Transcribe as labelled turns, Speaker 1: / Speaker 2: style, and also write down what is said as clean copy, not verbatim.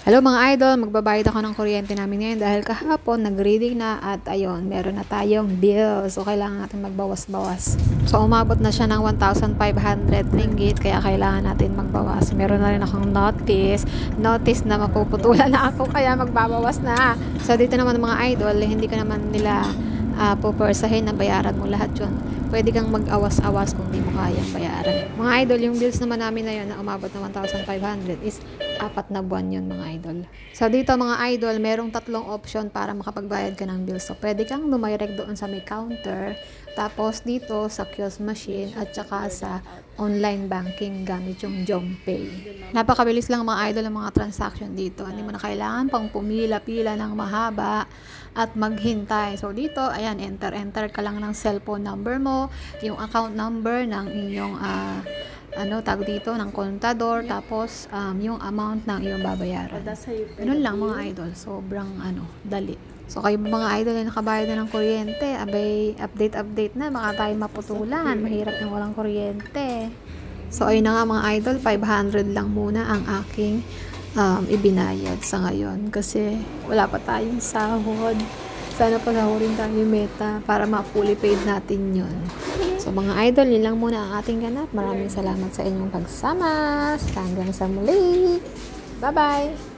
Speaker 1: Hello mga idol, magbabayad ako ng kuryente namin ngayon dahil kahapon nag-reading na at ayun, meron na tayong bill. So kailangan natin magbawas-bawas. So umabot na siya ng 1,500 ringgit kaya kailangan natin magbawas. Meron na rin akong notice na mapuputulan na ako kaya magbabawas na. So dito naman mga idol, hindi ko naman nila pupersahin na bayaran mo lahat yun. Pwede kang mag-awas-awas kung di mo kayang bayaran. Mga idol, yung bills naman namin na yun na umabot na 1,500 is 4 na buwan yun mga idol. So dito mga idol, merong 3 option para makapagbayad ka ng bills. So pwede kang lumirect doon sa may counter, tapos dito sa kiosk machine at saka sa online banking gamit yung JomPay. Napakabilis lang mga idol ang mga transaction dito. Hindi mo na kailangan pang pumila-pila ng mahaba at maghintay. So dito, ayan, enter ka lang ng cellphone number mo, yung account number ng inyong tag dito ng kontador, tapos yung amount ng iyong babayaran. Ganun lang mga idol, sobrang dali. So kayo mga idol na nakabayad na ng kuryente, abay update na, baka tayo maputulan, mahirap yung walang kuryente. So ayun na nga mga idol, 500 lang muna ang aking ibinayad sa ngayon kasi wala pa tayong sahod. Sana pasahurin tayo Meta para ma-fully paid natin yun. So mga idol, yun lang muna ang ating ganap. Maraming salamat sa inyong pagsama. Hanggang sa muli. Bye-bye!